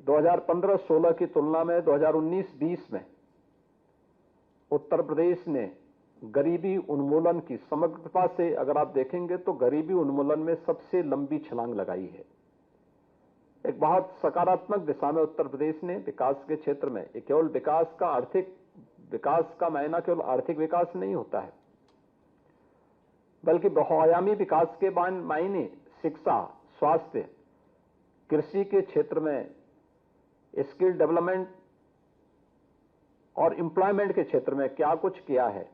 2015-16 की तुलना में 2019-20 में उत्तर प्रदेश ने गरीबी उन्मूलन की समग्रता से अगर आप देखेंगे तो गरीबी उन्मूलन में सबसे लंबी छलांग लगाई है। एक बहुत सकारात्मक दिशा में उत्तर प्रदेश ने विकास के क्षेत्र में, केवल विकास का आर्थिक विकास का मायना केवल आर्थिक विकास नहीं होता है, बल्कि बहुआयामी विकास के मायने शिक्षा, स्वास्थ्य, कृषि के क्षेत्र में, स्किल डेवलपमेंट और एम्प्लॉयमेंट के क्षेत्र में क्या कुछ किया है।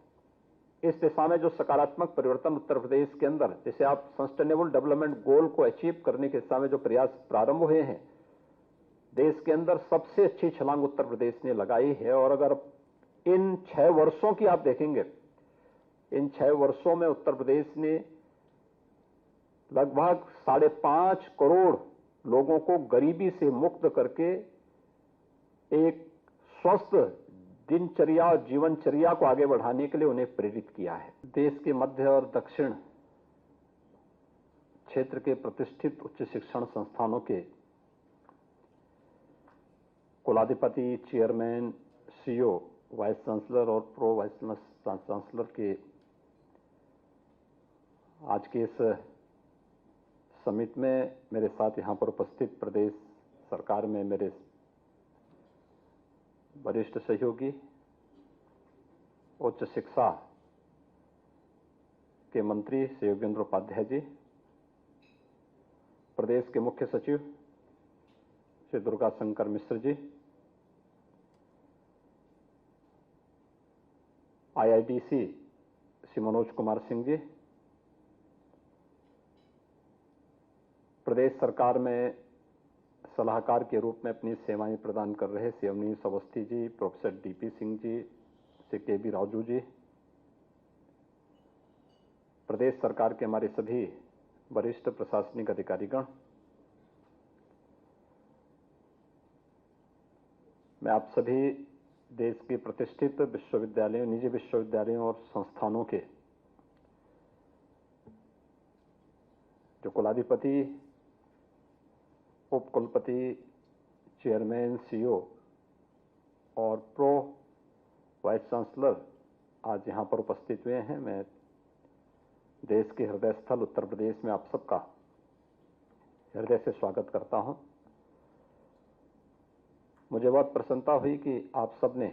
इस दिशा में जो सकारात्मक परिवर्तन उत्तर प्रदेश के अंदर, जिसे आप सस्टेनेबल डेवलपमेंट गोल को अचीव करने के दिशा में जो प्रयास प्रारंभ हुए हैं, देश के अंदर सबसे अच्छी छलांग उत्तर प्रदेश ने लगाई है। और अगर इन 6 वर्षों की आप देखेंगे, इन 6 वर्षों में उत्तर प्रदेश ने लगभग 5.5 करोड़ लोगों को गरीबी से मुक्त करके एक स्वस्थ दिनचर्या और जीवनचर्या को आगे बढ़ाने के लिए उन्हें प्रेरित किया है। देश के मध्य और दक्षिण क्षेत्र के प्रतिष्ठित उच्च शिक्षण संस्थानों के कुलाधिपति, चेयरमैन, सीईओ, वाइस चांसलर और प्रो वाइस चांसलर के आज के इस समिट में मेरे साथ यहां पर उपस्थित प्रदेश सरकार में मेरे वरिष्ठ सहयोगी, उच्च शिक्षा के मंत्री श्री योगेंद्र उपाध्याय जी, प्रदेश के मुख्य सचिव श्री दुर्गा शंकर मिश्र जी, आईआईडीसी श्री मनोज कुमार सिंह जी, प्रदेश सरकार में सलाहकार के रूप में अपनी सेवाएं प्रदान कर रहे श्री अवनीश अवस्थी जी, प्रोफेसर डीपी सिंह जी, श्री केबी राजू जी, प्रदेश सरकार के हमारे सभी वरिष्ठ प्रशासनिक अधिकारीगण, मैं आप सभी देश के प्रतिष्ठित विश्वविद्यालयों, निजी विश्वविद्यालयों और संस्थानों के जो कुलाधिपति, उप कुलपति, चेयरमैन, सीईओ और प्रो वाइस चांसलर आज यहां पर उपस्थित हुए हैं। मैं देश के हृदय स्थल उत्तर प्रदेश में आप सबका हृदय से स्वागत करता हूं। मुझे बहुत प्रसन्नता हुई कि आप सबने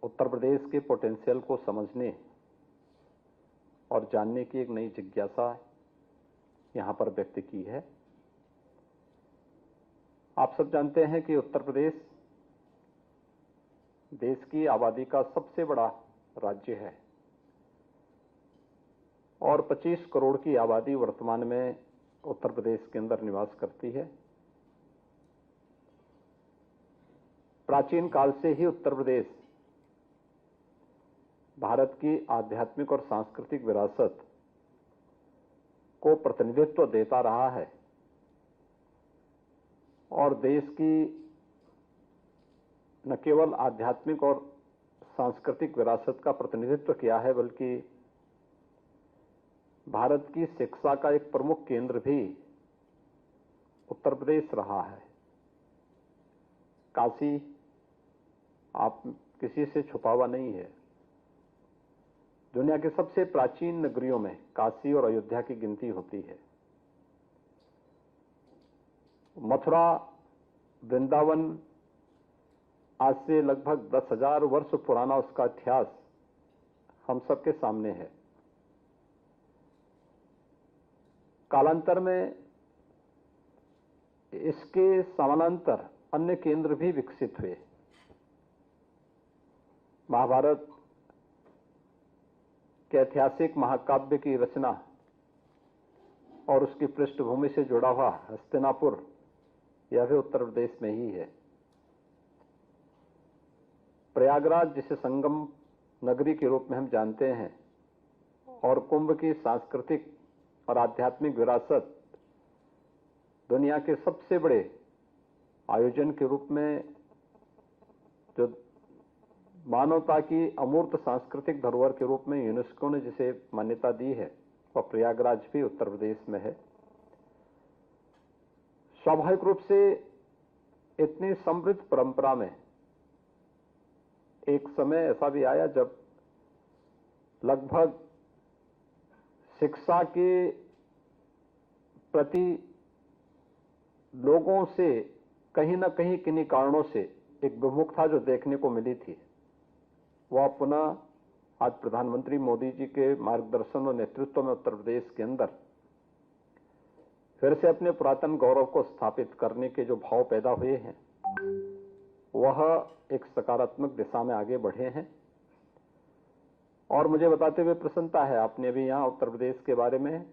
उत्तर प्रदेश के पोटेंशियल को समझने और जानने की एक नई जिज्ञासा यहां पर व्यक्त की है। आप सब जानते हैं कि उत्तर प्रदेश देश की आबादी का सबसे बड़ा राज्य है और 25 करोड़ की आबादी वर्तमान में उत्तर प्रदेश के अंदर निवास करती है। प्राचीन काल से ही उत्तर प्रदेश भारत की आध्यात्मिक और सांस्कृतिक विरासत को प्रतिनिधित्व देता रहा है और देश की न केवल आध्यात्मिक और सांस्कृतिक विरासत का प्रतिनिधित्व किया है, बल्कि भारत की शिक्षा का एक प्रमुख केंद्र भी उत्तर प्रदेश रहा है। काशी आप किसी से छुपा हुआ नहीं है। दुनिया के सबसे प्राचीन नगरियों में काशी और अयोध्या की गिनती होती है। मथुरा, वृंदावन आज से लगभग 10,000 वर्ष पुराना उसका इतिहास हम सबके सामने है। कालांतर में इसके समानांतर अन्य केंद्र भी विकसित हुए। महाभारत के ऐतिहासिक महाकाव्य की रचना और उसकी पृष्ठभूमि से जुड़ा हुआ हस्तिनापुर, यह भी उत्तर प्रदेश में ही है। प्रयागराज, जिसे संगम नगरी के रूप में हम जानते हैं, और कुंभ की सांस्कृतिक और आध्यात्मिक विरासत दुनिया के सबसे बड़े आयोजन के रूप में जो मानवता की अमूर्त सांस्कृतिक धरोहर के रूप में यूनेस्को ने जिसे मान्यता दी है, वह प्रयागराज भी उत्तर प्रदेश में है। स्वाभाविक रूप से इतनी समृद्ध परंपरा में एक समय ऐसा भी आया जब लगभग शिक्षा के प्रति लोगों से कहीं ना कहीं किन्हीं कारणों से एक विमुखता जो देखने को मिली थी, वह पुनः आज प्रधानमंत्री मोदी जी के मार्गदर्शन और नेतृत्व में उत्तर प्रदेश के अंदर फिर से अपने पुरातन गौरव को स्थापित करने के जो भाव पैदा हुए हैं, वह एक सकारात्मक दिशा में आगे बढ़े हैं। और मुझे बताते हुए प्रसन्नता है, आपने भी यहां उत्तर प्रदेश के बारे में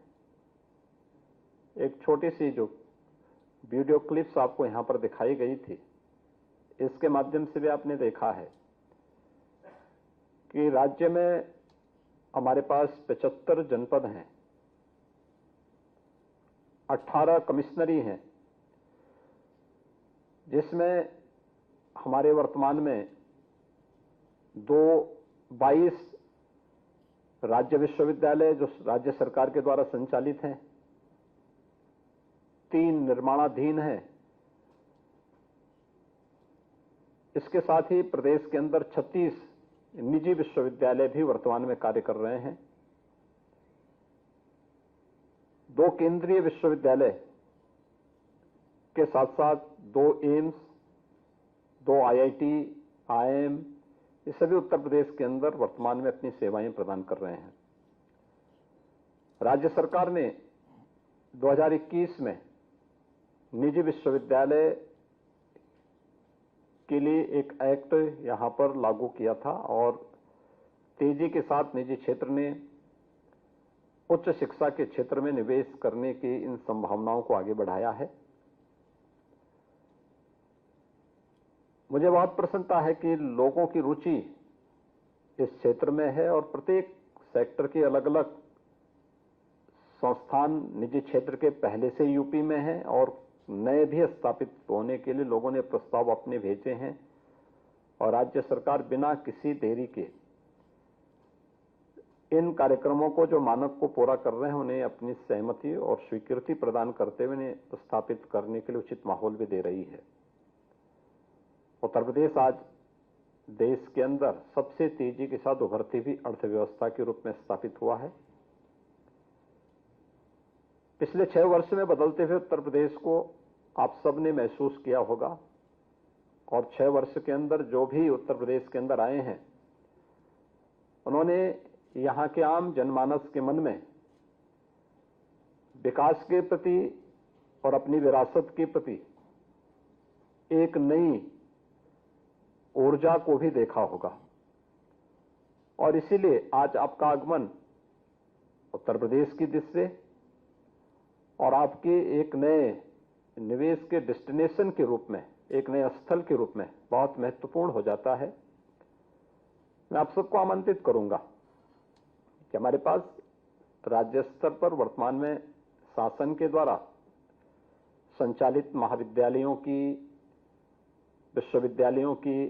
एक छोटी सी जो वीडियो क्लिप्स आपको यहां पर दिखाई गई थी, इसके माध्यम से भी आपने देखा है कि राज्य में हमारे पास 75 जनपद हैं, 18 कमिश्नरी हैं, जिसमें हमारे वर्तमान में 22 राज्य विश्वविद्यालय जो राज्य सरकार के द्वारा संचालित हैं, 3 निर्माणाधीन हैं। इसके साथ ही प्रदेश के अंदर 36 निजी विश्वविद्यालय भी वर्तमान में कार्य कर रहे हैं। 2 केंद्रीय विश्वविद्यालय के साथ साथ 2 एम्स, 2 आईआईटी, आईआईएम, ये सभी उत्तर प्रदेश के अंदर वर्तमान में अपनी सेवाएं प्रदान कर रहे हैं। राज्य सरकार ने 2021 में निजी विश्वविद्यालय के लिए एक एक्ट यहां पर लागू किया था और तेजी के साथ निजी क्षेत्र ने उच्च शिक्षा के क्षेत्र में निवेश करने की इन संभावनाओं को आगे बढ़ाया है। मुझे बहुत प्रसन्नता है कि लोगों की रुचि इस क्षेत्र में है और प्रत्येक सेक्टर के अलग अलग संस्थान निजी क्षेत्र के पहले से यूपी में हैं और नए भी स्थापित होने के लिए लोगों ने प्रस्ताव अपने भेजे हैं और राज्य सरकार बिना किसी देरी के इन कार्यक्रमों को जो मानक को पूरा कर रहे हैं उन्हें अपनी सहमति और स्वीकृति प्रदान करते हुए उन्हें स्थापित करने के लिए उचित माहौल भी दे रही है। उत्तर प्रदेश आज देश के अंदर सबसे तेजी के साथ उभरती हुई अर्थव्यवस्था के रूप में स्थापित हुआ है। पिछले 6 वर्ष में बदलते हुए उत्तर प्रदेश को आप सबने महसूस किया होगा और 6 वर्ष के अंदर जो भी उत्तर प्रदेश के अंदर आए हैं, उन्होंने यहां के आम जनमानस के मन में विकास के प्रति और अपनी विरासत के प्रति एक नई ऊर्जा को भी देखा होगा और इसीलिए आज आपका आगमन उत्तर प्रदेश की दिशा से और आपके एक नए निवेश के डेस्टिनेशन के रूप में, एक नए स्थल के रूप में बहुत महत्वपूर्ण हो जाता है। मैं आप सबको आमंत्रित करूंगा कि हमारे पास राज्य स्तर पर वर्तमान में शासन के द्वारा संचालित महाविद्यालयों की, विश्वविद्यालयों की,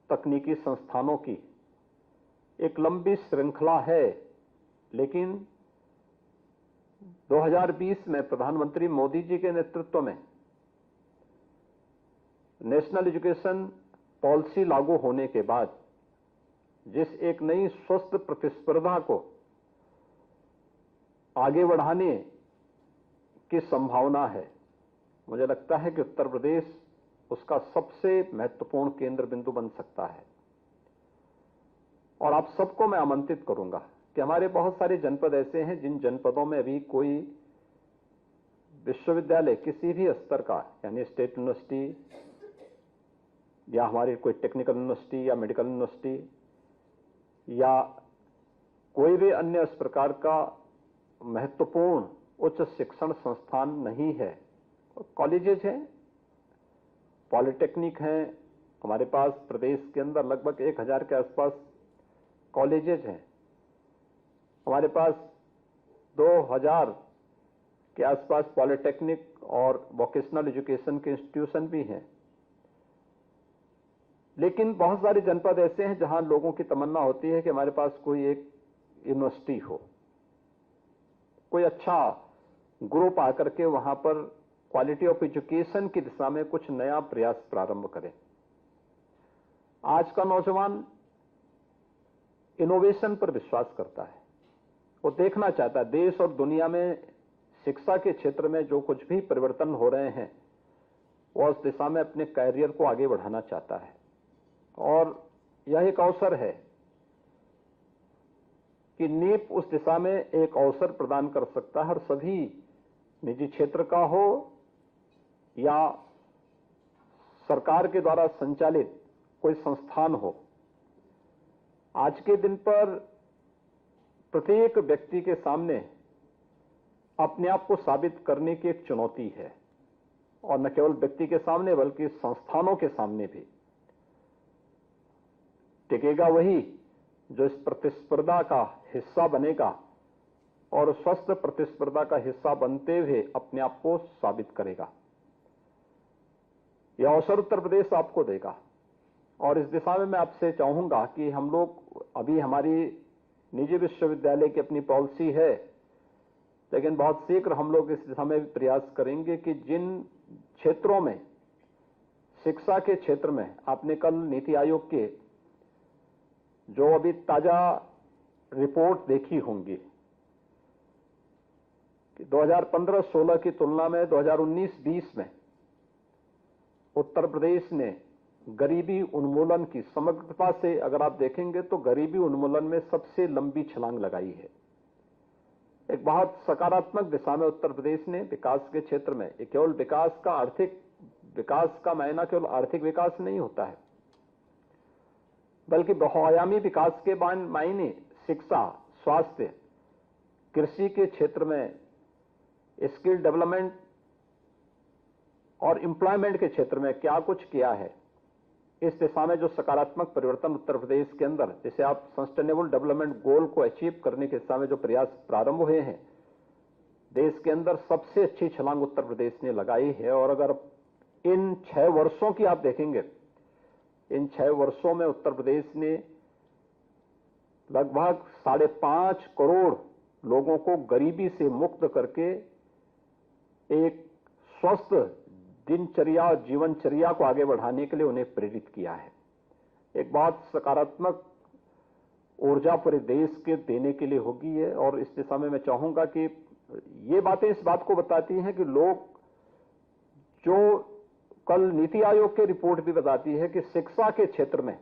तकनीकी संस्थानों की एक लंबी श्रृंखला है, लेकिन 2020 में प्रधानमंत्री मोदी जी के नेतृत्व में नेशनल एजुकेशन पॉलिसी लागू होने के बाद जिस एक नई स्वस्थ प्रतिस्पर्धा को आगे बढ़ाने की संभावना है, मुझे लगता है कि उत्तर प्रदेश उसका सबसे महत्वपूर्ण केंद्र बिंदु बन सकता है। और आप सबको मैं आमंत्रित करूंगा कि हमारे बहुत सारे जनपद ऐसे हैं जिन जनपदों में अभी कोई विश्वविद्यालय किसी भी स्तर का, यानी स्टेट यूनिवर्सिटी या हमारी कोई टेक्निकल यूनिवर्सिटी या मेडिकल यूनिवर्सिटी या कोई भी अन्य इस प्रकार का महत्वपूर्ण उच्च शिक्षण संस्थान नहीं है। कॉलेजेस हैं, पॉलिटेक्निक हैं, हमारे पास प्रदेश के अंदर लगभग 1000 के आसपास कॉलेजेस हैं। हमारे पास 2000 के आसपास पॉलिटेक्निक और वोकेशनल एजुकेशन के इंस्टीट्यूशन भी हैं। लेकिन बहुत सारे जनपद ऐसे हैं जहां लोगों की तमन्ना होती है कि हमारे पास कोई एक यूनिवर्सिटी हो, कोई अच्छा ग्रुप आकर के वहां पर क्वालिटी ऑफ एजुकेशन की दिशा में कुछ नया प्रयास प्रारंभ करें। आज का नौजवान इनोवेशन पर विश्वास करता है। वो देखना चाहता है देश और दुनिया में शिक्षा के क्षेत्र में जो कुछ भी परिवर्तन हो रहे हैं, वो उस दिशा में अपने कैरियर को आगे बढ़ाना चाहता है। और यह एक अवसर है कि नीप उस दिशा में एक अवसर प्रदान कर सकता है, और सभी निजी क्षेत्र का हो या सरकार के द्वारा संचालित कोई संस्थान हो। आज के दिन पर प्रत्येक व्यक्ति के सामने अपने आप को साबित करने की एक चुनौती है, और न केवल व्यक्ति के सामने बल्कि संस्थानों के सामने भी। टिकेगा वही जो इस प्रतिस्पर्धा का हिस्सा बनेगा और स्वस्थ प्रतिस्पर्धा का हिस्सा बनते हुए अपने आप को साबित करेगा। यह अवसर उत्तर प्रदेश आपको देगा, और इस दिशा में मैं आपसे चाहूंगा कि हम लोग, अभी हमारी निजी विश्वविद्यालय की अपनी पॉलिसी है, लेकिन बहुत शीघ्र हम लोग इस दिशा में भी प्रयास करेंगे कि जिन क्षेत्रों में, शिक्षा के क्षेत्र में, आपने कल नीति आयोग के जो अभी ताजा रिपोर्ट देखी होंगी कि 2015-16 की तुलना में 2019-20 में उत्तर प्रदेश ने गरीबी उन्मूलन की समग्रता से, अगर आप देखेंगे तो गरीबी उन्मूलन में सबसे लंबी छलांग लगाई है। एक बहुत सकारात्मक दिशा में उत्तर प्रदेश ने विकास के क्षेत्र में, ये केवल विकास का, आर्थिक विकास का मायना केवल आर्थिक विकास नहीं होता है, बल्कि बहुआयामी विकास के मायने शिक्षा, स्वास्थ्य, कृषि के क्षेत्र में, स्किल डेवलपमेंट और एम्प्लॉयमेंट के क्षेत्र में क्या कुछ किया है। इस दिशा में जो सकारात्मक परिवर्तन उत्तर प्रदेश के अंदर, जैसे आप सस्टेनेबल डेवलपमेंट गोल को अचीव करने के दिशा में जो प्रयास प्रारंभ हुए हैं, देश के अंदर सबसे अच्छी छलांग उत्तर प्रदेश ने लगाई है। और अगर इन 6 वर्षों की आप देखेंगे, इन 6 वर्षों में उत्तर प्रदेश ने लगभग 5.5 करोड़ लोगों को गरीबी से मुक्त करके एक स्वस्थ दिनचर्या और जीवनचर्या को आगे बढ़ाने के लिए उन्हें प्रेरित किया है। एक बहुत सकारात्मक ऊर्जा पूरे देश के देने के लिए होगी है। और इस दिशा में मैं चाहूंगा कि ये बातें इस बात को बताती हैं कि लोग, जो कल नीति आयोग की रिपोर्ट भी बताती है कि शिक्षा के क्षेत्र में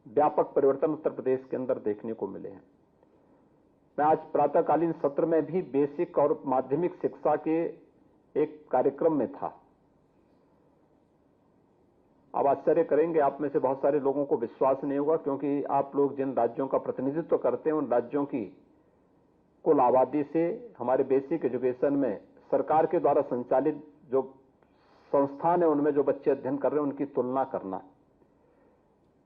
व्यापक परिवर्तन उत्तर प्रदेश के अंदर देखने को मिले हैं। मैं आज प्रातःकालीन सत्र में भी बेसिक और माध्यमिक शिक्षा के एक कार्यक्रम में था। आप आश्चर्य करेंगे, आप में से बहुत सारे लोगों को विश्वास नहीं होगा, क्योंकि आप लोग जिन राज्यों का प्रतिनिधित्व करते हैं, उन राज्यों की कुल आबादी से हमारे बेसिक एजुकेशन में सरकार के द्वारा संचालित जो संस्थान है, उनमें जो बच्चे अध्ययन कर रहे हैं, उनकी तुलना करना।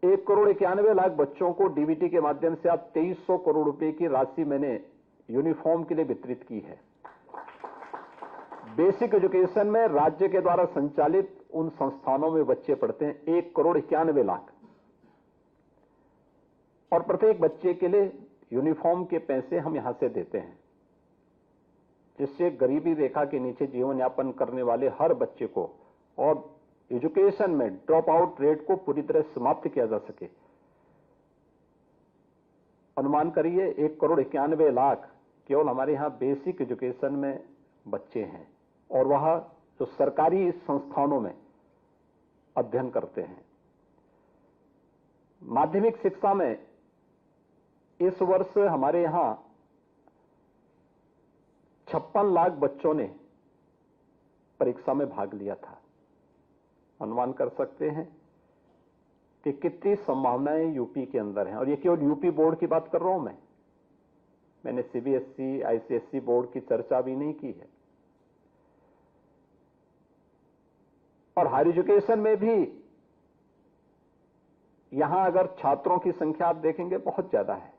1,91,00,000 बच्चों को डीबीटी के माध्यम से आप 2300 करोड़ रुपए की राशि मैंने यूनिफॉर्म के लिए वितरित की है। बेसिक एजुकेशन में राज्य के द्वारा संचालित उन संस्थानों में बच्चे पढ़ते हैं 1,91,00,000, और प्रत्येक बच्चे के लिए यूनिफॉर्म के पैसे हम यहां से देते हैं, जिससे गरीबी रेखा के नीचे जीवन यापन करने वाले हर बच्चे को और एजुकेशन में ड्रॉप आउट रेट को पूरी तरह समाप्त किया जा सके। अनुमान करिए 1,91,00,000 केवल हमारे यहां बेसिक एजुकेशन में बच्चे हैं, और वह जो सरकारी संस्थानों में अध्ययन करते हैं। माध्यमिक शिक्षा में इस वर्ष हमारे यहां 56 लाख बच्चों ने परीक्षा में भाग लिया था। अनुमान कर सकते हैं कि कितनी संभावनाएं यूपी के अंदर हैं, और ये केवल यूपी बोर्ड की बात कर रहा हूं मैंने सीबीएसई, आईसीएसई बोर्ड की चर्चा भी नहीं की है। और हायर एजुकेशन में भी यहां अगर छात्रों की संख्या आप देखेंगे बहुत ज्यादा है,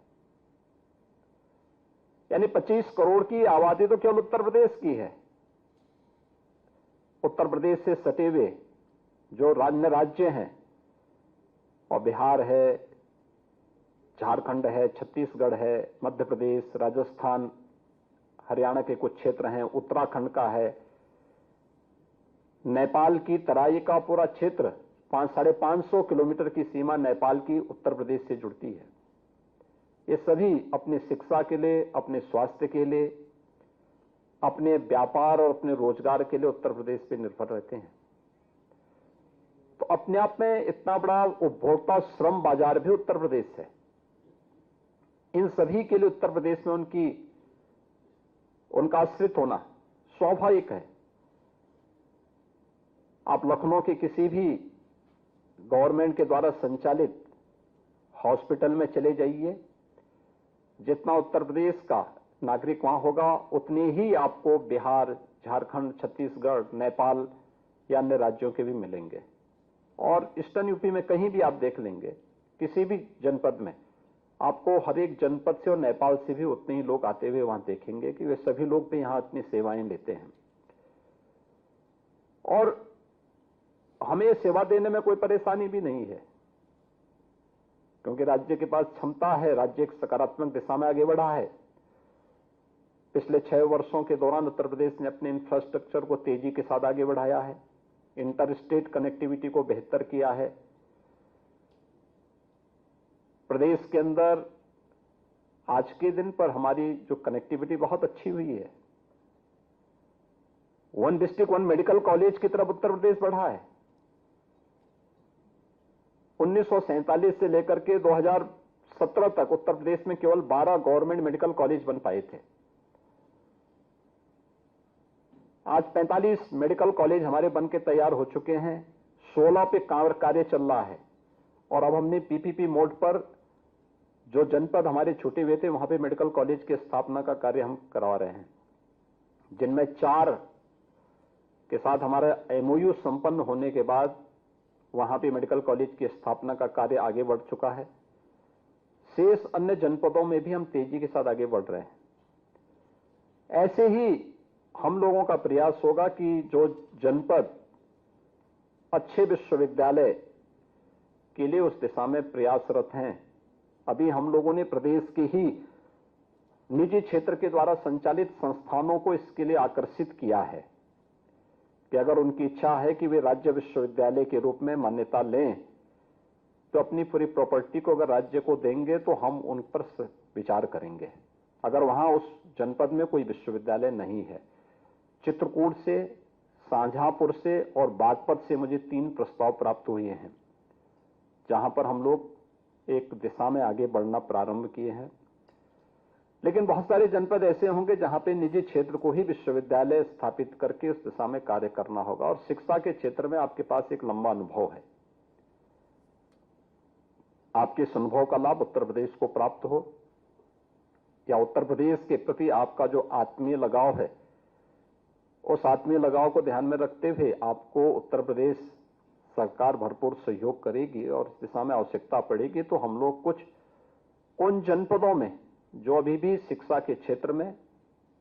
यानी 25 करोड़ की आबादी तो केवल उत्तर प्रदेश की है। उत्तर प्रदेश से सटे हुए जो अन्य राज्य हैं, और बिहार है, झारखंड है, छत्तीसगढ़ है, मध्य प्रदेश, राजस्थान, हरियाणा के कुछ क्षेत्र हैं, उत्तराखंड का है, नेपाल की तराई का पूरा क्षेत्र 500-550 किलोमीटर की सीमा नेपाल की उत्तर प्रदेश से जुड़ती है। ये सभी अपनी शिक्षा के लिए, अपने स्वास्थ्य के लिए, अपने व्यापार और अपने रोजगार के लिए उत्तर प्रदेश पे निर्भर रहते हैं। तो अपने आप में इतना बड़ा उपभोक्ता श्रम बाजार भी उत्तर प्रदेश है। इन सभी के लिए उत्तर प्रदेश में उनका आश्रित होना स्वाभाविक है। आप लखनऊ के किसी भी गवर्नमेंट के द्वारा संचालित हॉस्पिटल में चले जाइए, जितना उत्तर प्रदेश का नागरिक वहां होगा, उतने ही आपको बिहार, झारखंड, छत्तीसगढ़, नेपाल या अन्य राज्यों के भी मिलेंगे। और ईस्टर्न यूपी में कहीं भी आप देख लेंगे, किसी भी जनपद में आपको हर एक जनपद से और नेपाल से भी उतने ही लोग आते हुए वहां देखेंगे कि वे सभी लोग भी यहां अपनी सेवाएं लेते हैं। और हमें सेवा देने में कोई परेशानी भी नहीं है, क्योंकि राज्य के पास क्षमता है, राज्य एक सकारात्मक दिशा में आगे बढ़ा है। पिछले 6 वर्षों के दौरान उत्तर प्रदेश ने अपने इंफ्रास्ट्रक्चर को तेजी के साथ आगे बढ़ाया है, इंटर स्टेट कनेक्टिविटी को बेहतर किया है। प्रदेश के अंदर आज के दिन पर हमारी जो कनेक्टिविटी बहुत अच्छी हुई है। 1 डिस्ट्रिक्ट 1 मेडिकल कॉलेज की तरफ उत्तर प्रदेश बढ़ा है। 1947 से लेकर के 2017 तक उत्तर प्रदेश में केवल 12 गवर्नमेंट मेडिकल कॉलेज बन पाए थे। आज 45 मेडिकल कॉलेज हमारे बन के तैयार हो चुके हैं। 16 पे कार्य चल रहा है। और अब हमने पीपीपी मोड पर जो जनपद हमारे छूटे हुए थे, वहां पे मेडिकल कॉलेज की स्थापना का कार्य हम करवा रहे हैं, जिनमें 4 के साथ हमारा एमओयू संपन्न होने के बाद वहां पे मेडिकल कॉलेज की स्थापना का कार्य आगे बढ़ चुका है। शेष अन्य जनपदों में भी हम तेजी के साथ आगे बढ़ रहे हैं। ऐसे ही हम लोगों का प्रयास होगा कि जो जनपद अच्छे विश्वविद्यालय के लिए उस दिशा में प्रयासरत हैं, अभी हम लोगों ने प्रदेश के ही निजी क्षेत्र के द्वारा संचालित संस्थानों को इसके लिए आकर्षित किया है कि अगर उनकी इच्छा है कि वे राज्य विश्वविद्यालय के रूप में मान्यता लें, तो अपनी पूरी प्रॉपर्टी को अगर राज्य को देंगे तो हम उन पर विचार करेंगे। अगर वहां उस जनपद में कोई विश्वविद्यालय नहीं है, चित्रकूट से, शाहजहांपुर से और बागपत से मुझे 3 प्रस्ताव प्राप्त हुए हैं, जहां पर हम लोग एक दिशा में आगे बढ़ना प्रारंभ किए हैं। लेकिन बहुत सारे जनपद ऐसे होंगे जहां पे निजी क्षेत्र को ही विश्वविद्यालय स्थापित करके उस दिशा में कार्य करना होगा। और शिक्षा के क्षेत्र में आपके पास एक लंबा अनुभव है। आपके इस अनुभव का लाभ उत्तर प्रदेश को प्राप्त हो, या उत्तर प्रदेश के प्रति आपका जो आत्मीय लगाव है, उस आत्मीय लगाव को ध्यान में रखते हुए आपको उत्तर प्रदेश सरकार भरपूर सहयोग करेगी और इस दिशा में आवश्यकता पड़ेगी तो हम लोग कुछ उन जनपदों में जो अभी भी शिक्षा के क्षेत्र में,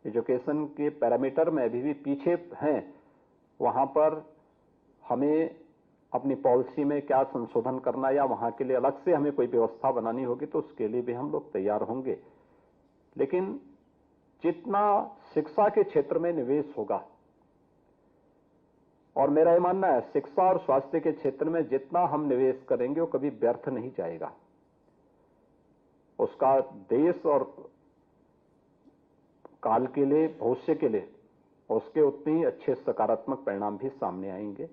एजुकेशन के पैरामीटर में अभी भी पीछे हैं, वहां पर हमें अपनी पॉलिसी में क्या संशोधन करना या वहां के लिए अलग से हमें कोई व्यवस्था बनानी होगी तो उसके लिए भी हम लोग तैयार होंगे। लेकिन जितना शिक्षा के क्षेत्र में निवेश होगा, और मेरा यह मानना है शिक्षा और स्वास्थ्य के क्षेत्र में जितना हम निवेश करेंगे वो कभी व्यर्थ नहीं जाएगा। उसका देश और काल के लिए, भविष्य के लिए उसके उतने ही अच्छे सकारात्मक परिणाम भी सामने आएंगे।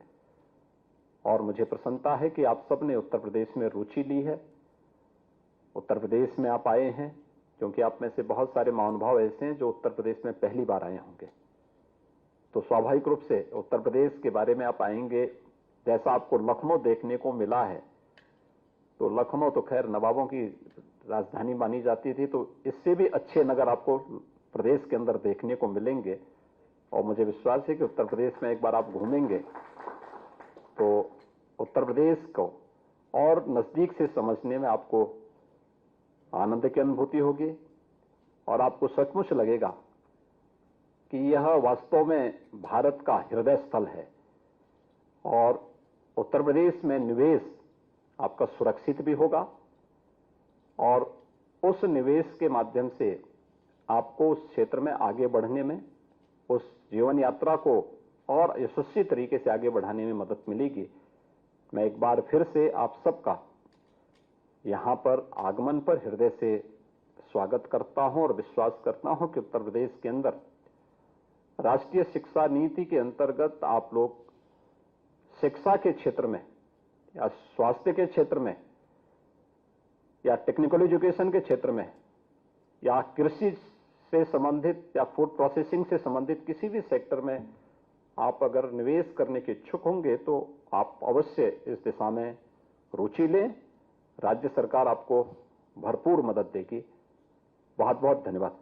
और मुझे प्रसन्नता है कि आप सबने उत्तर प्रदेश में रुचि ली है, उत्तर प्रदेश में आप आए हैं, क्योंकि आप में से बहुत सारे महानुभाव ऐसे हैं जो उत्तर प्रदेश में पहली बार आए होंगे। तो स्वाभाविक रूप से उत्तर प्रदेश के बारे में आप आएंगे। जैसा आपको लखनऊ देखने को मिला है, तो लखनऊ तो खैर नवाबों की राजधानी मानी जाती थी, तो इससे भी अच्छे नगर आपको प्रदेश के अंदर देखने को मिलेंगे। और मुझे विश्वास है कि उत्तर प्रदेश में एक बार आप घूमेंगे तो उत्तर प्रदेश को और नजदीक से समझने में आपको आनंद की अनुभूति होगी और आपको सचमुच लगेगा कि यह वास्तव में भारत का हृदय स्थल है। और उत्तर प्रदेश में निवेश आपका सुरक्षित भी होगा और उस निवेश के माध्यम से आपको उस क्षेत्र में आगे बढ़ने में, उस जीवन यात्रा को और यशस्वी तरीके से आगे बढ़ाने में मदद मिलेगी। मैं एक बार फिर से आप सबका यहां पर आगमन पर हृदय से स्वागत करता हूं और विश्वास करता हूं कि उत्तर प्रदेश के अंदर राष्ट्रीय शिक्षा नीति के अंतर्गत आप लोग शिक्षा के क्षेत्र में या स्वास्थ्य के क्षेत्र में या टेक्निकल एजुकेशन के क्षेत्र में या कृषि से संबंधित या फूड प्रोसेसिंग से संबंधित किसी भी सेक्टर में आप अगर निवेश करने के इच्छुक होंगे तो आप अवश्य इस दिशा में रुचि लें। राज्य सरकार आपको भरपूर मदद देगी। बहुत बहुत धन्यवाद।